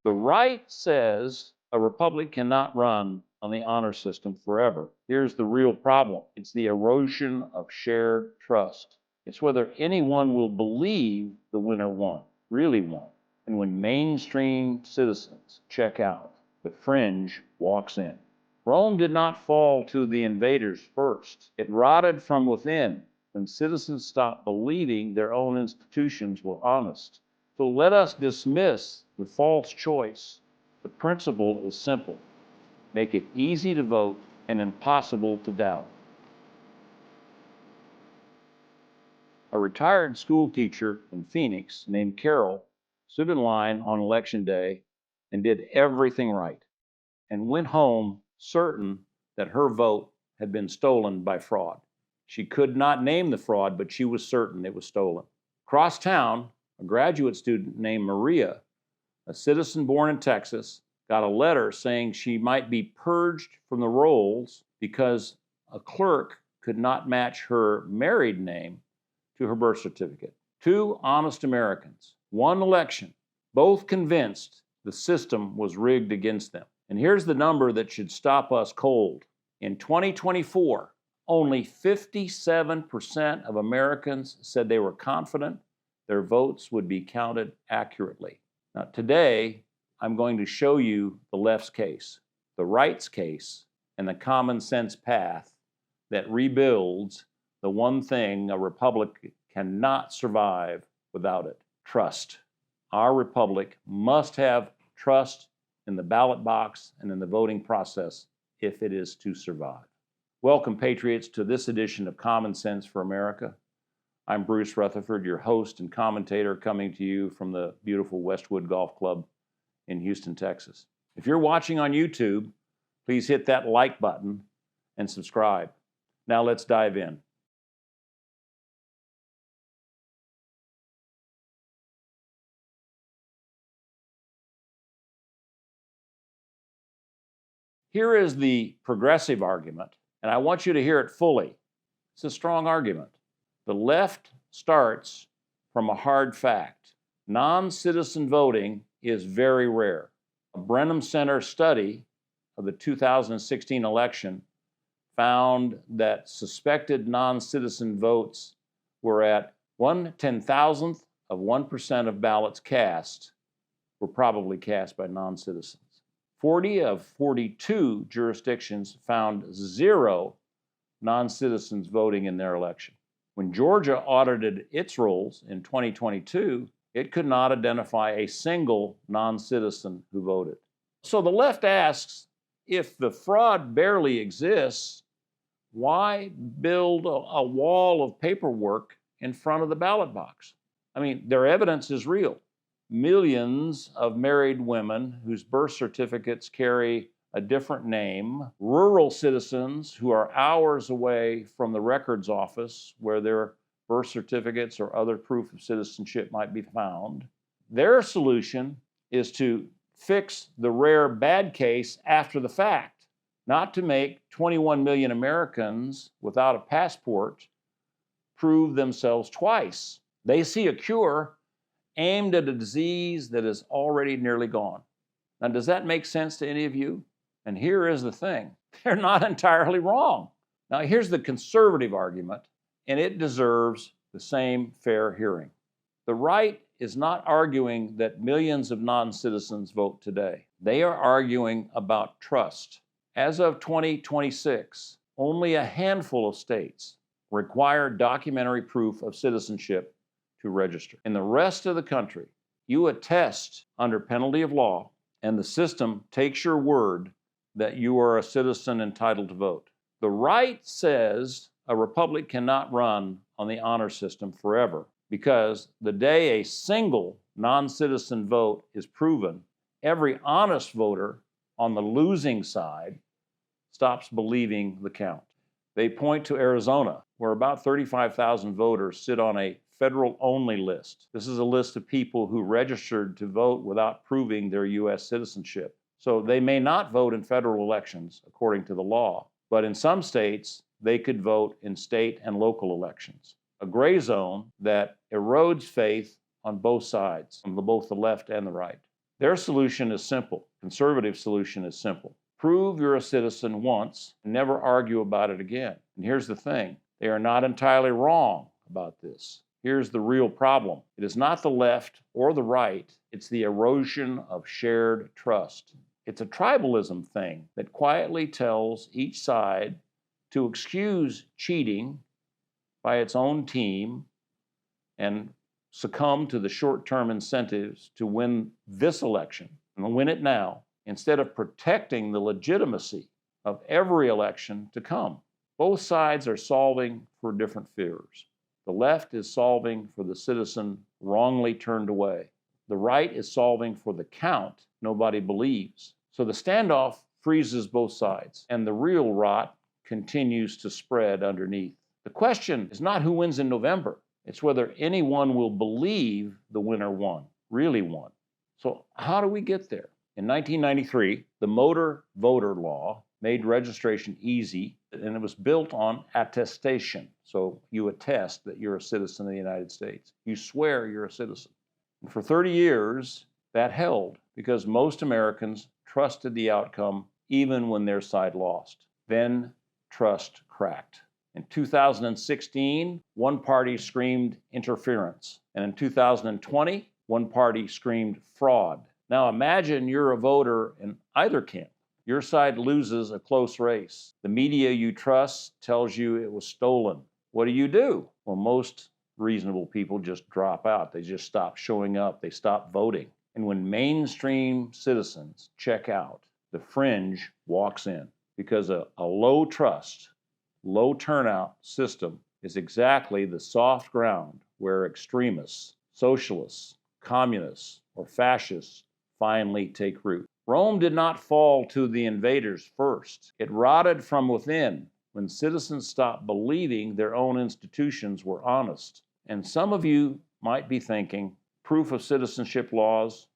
The right says a republic cannot run on the honor system forever. Here's the real problem. It's the erosion of shared trust. It's whether anyone will believe the winner won, really won. And when mainstream citizens check out, the fringe walks in. Rome did not fall to the invaders first. It rotted from within when citizens stopped believing their own institutions were honest. So let us dismiss the false choice. The principle is simple. Make it easy to vote and impossible to doubt. A retired school teacher in Phoenix named Carol stood in line on election day and did everything right and went home certain that her vote had been stolen by fraud. She could not name the fraud, but she was certain it was stolen. Across town, a graduate student named Maria, a citizen born in Texas, got a letter saying she might be purged from the rolls because a clerk could not match her married name to her birth certificate. Two honest Americans, one election, both convinced the system was rigged against them. And here's the number that should stop us cold. In 2024, only 57% of Americans said they were confident their votes would be counted accurately. Now, today, I'm going to show you the left's case, the right's case, and the common sense path that rebuilds the one thing a republic cannot survive without it: trust. Our republic must have trust in the ballot box and in the voting process if it is to survive. Welcome, patriots, to this edition of Common Sense for America. I'm Bruce Rutherford, your host and commentator, coming to you from the beautiful Westwood Golf Club in Houston, Texas. If you're watching on YouTube, please hit that like button and subscribe. Now let's dive in. Here is the progressive argument, and I want you to hear it fully. It's a strong argument. The left starts from a hard fact. Non-citizen voting is very rare. A Brenham Center study of the 2016 election found that suspected non-citizen votes were at 1/10,000th of 1% of ballots cast were probably cast by non-citizens. 40 of 42 jurisdictions found 0 non-citizens voting in their election. When Georgia audited its rolls in 2022, it could not identify a single non-citizen who voted. So the left asks, if the fraud barely exists, why build a wall of paperwork in front of the ballot box? I mean, their evidence is real. Millions of married women whose birth certificates carry a different name, rural citizens who are hours away from the records office where their birth certificates or other proof of citizenship might be found. Their solution is to fix the rare bad case after the fact, not to make 21 million Americans without a passport prove themselves twice. They see a cure aimed at a disease that is already nearly gone. Now, does that make sense to any of you? And here is the thing. They're not entirely wrong. Now, here's the conservative argument, and it deserves the same fair hearing. The right is not arguing that millions of non-citizens vote today. They are arguing about trust. As of 2026, only a handful of states require documentary proof of citizenship to register. In the rest of the country, you attest under penalty of law, and the system takes your word that you are a citizen entitled to vote. The right says a republic cannot run on the honor system forever because the day a single non-citizen vote is proven, every honest voter on the losing side stops believing the count. They point to Arizona, where about 35,000 voters sit on a federal-only list. This is a list of people who registered to vote without proving their U.S. citizenship. So they may not vote in federal elections according to the law, but in some states, they could vote in state and local elections. A gray zone that erodes faith on both sides, on both the left and the right. Their solution is simple. Conservative solution is simple. Prove you're a citizen once and never argue about it again. And here's the thing. They are not entirely wrong about this. Here's the real problem. It is not the left or the right. It's the erosion of shared trust. It's a tribalism thing that quietly tells each side to excuse cheating by its own team and succumb to the short-term incentives to win this election and win it now, instead of protecting the legitimacy of every election to come. Both sides are solving for different fears. The left is solving for the citizen wrongly turned away. The right is solving for the count nobody believes. So the standoff freezes both sides, and the real rot continues to spread underneath. The question is not who wins in November. It's whether anyone will believe the winner won, really won. So how do we get there? In 1993, the motor voter law made registration easy, and it was built on attestation. So you attest that you're a citizen of the United States. You swear you're a citizen. And for 30 years, that held because most Americans trusted the outcome even when their side lost. Then trust cracked. In 2016, one party screamed interference. And in 2020, one party screamed fraud. Now imagine you're a voter in either camp. Your side loses a close race. The media you trust tells you it was stolen. What do? Well, most reasonable people just drop out. They just stop showing up. They stop voting. And when mainstream citizens check out, the fringe walks in because a low trust, low turnout system is exactly the soft ground where extremists, socialists, communists, or fascists finally take root. Rome did not fall to the invaders first. It rotted from within when citizens stopped believing their own institutions were honest. And some of you might be thinking, proof of citizenship laws,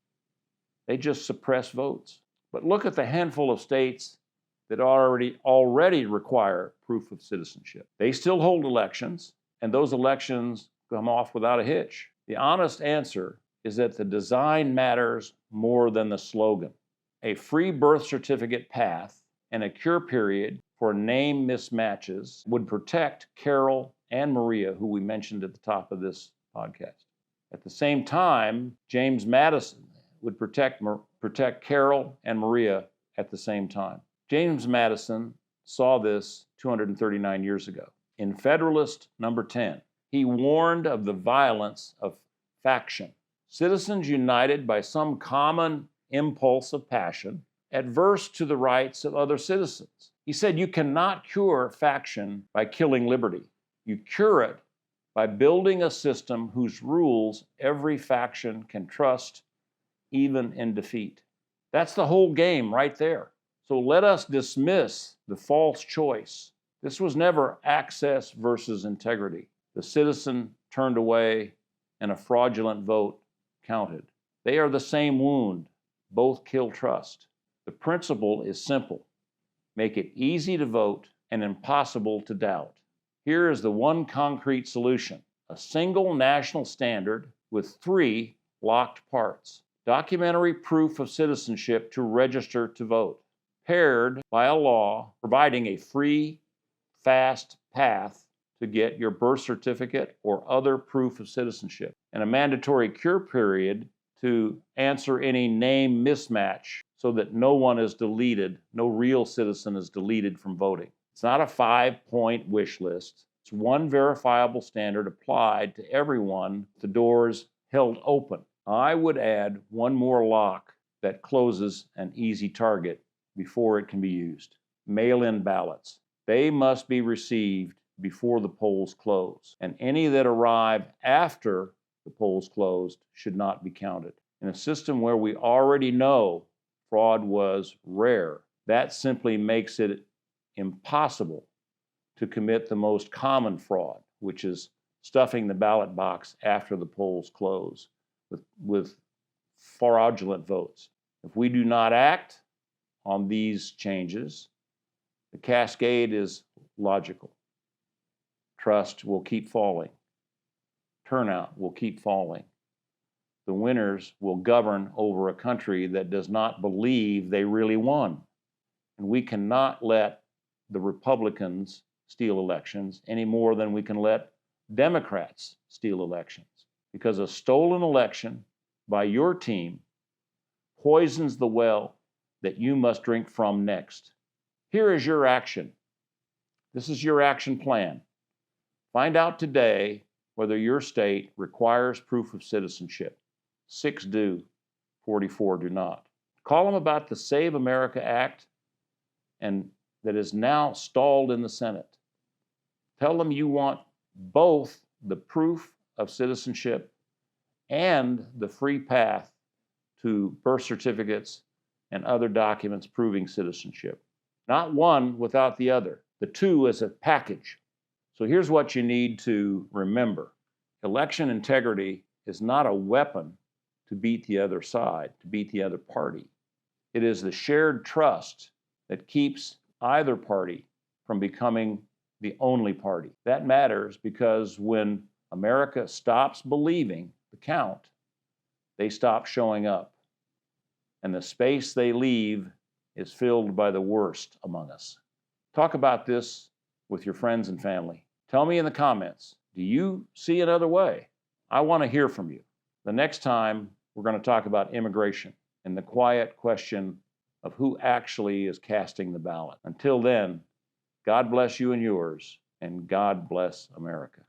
they just suppress votes. But look at the handful of states that already require proof of citizenship. They still hold elections, and those elections come off without a hitch. The honest answer is that the design matters more than the slogan. A free birth certificate path and a cure period for name mismatches would protect Carol and Maria, who we mentioned at the top of this podcast. At the same time, James Madison would protect Carol and Maria at the same time. James Madison saw this 239 years ago. In Federalist number 10, he warned of the violence of faction. Citizens united by some common impulse of passion, adverse to the rights of other citizens. He said, you cannot cure faction by killing liberty. You cure it by building a system whose rules every faction can trust, even in defeat. That's the whole game right there. So let us dismiss the false choice. This was never access versus integrity. The citizen turned away and a fraudulent vote counted. They are the same wound. Both kill trust. The principle is simple. Make it easy to vote and impossible to doubt. Here is the one concrete solution: a single national standard with 3 locked parts. Documentary proof of citizenship to register to vote, paired by a law providing a free, fast path to get your birth certificate or other proof of citizenship, and a mandatory cure period to answer any name mismatch so that no one is deleted, no real citizen is deleted from voting. It's not a 5-point wish list. It's one verifiable standard applied to everyone, the doors held open. I would add one more lock that closes an easy target before it can be used. Mail-in ballots. They must be received before the polls close, and any that arrive after the polls closed should not be counted. In a system where we already know fraud was rare, that simply makes it impossible to commit the most common fraud, which is stuffing the ballot box after the polls close with fraudulent votes. If we do not act on these changes, the cascade is logical. Trust will keep falling. Turnout will keep falling. the winners will govern over a country that does not believe they really won. And we cannot let the Republicans steal elections any more than we can let Democrats steal elections. Because a stolen election by your team poisons the well that you must drink from next. Here is your action. This is your action plan. Find out today whether your state requires proof of citizenship. 6 do, 44 do not. Call them about the Save America Act and that is now stalled in the Senate. Tell them you want both the proof of citizenship and the free path to birth certificates and other documents proving citizenship. Not one without the other. The two as a package. So here's what you need to remember. Election integrity is not a weapon to beat the other side, to beat the other party. It is the shared trust that keeps either party from becoming the only party. That matters because when America stops believing the count, they stop showing up. And the space they leave is filled by the worst among us. Talk about this with your friends and family. Tell me in the comments, do you see another way? I want to hear from you. The next time, we're going to talk about immigration and the quiet question of who actually is casting the ballot. Until then, God bless you and yours, and God bless America.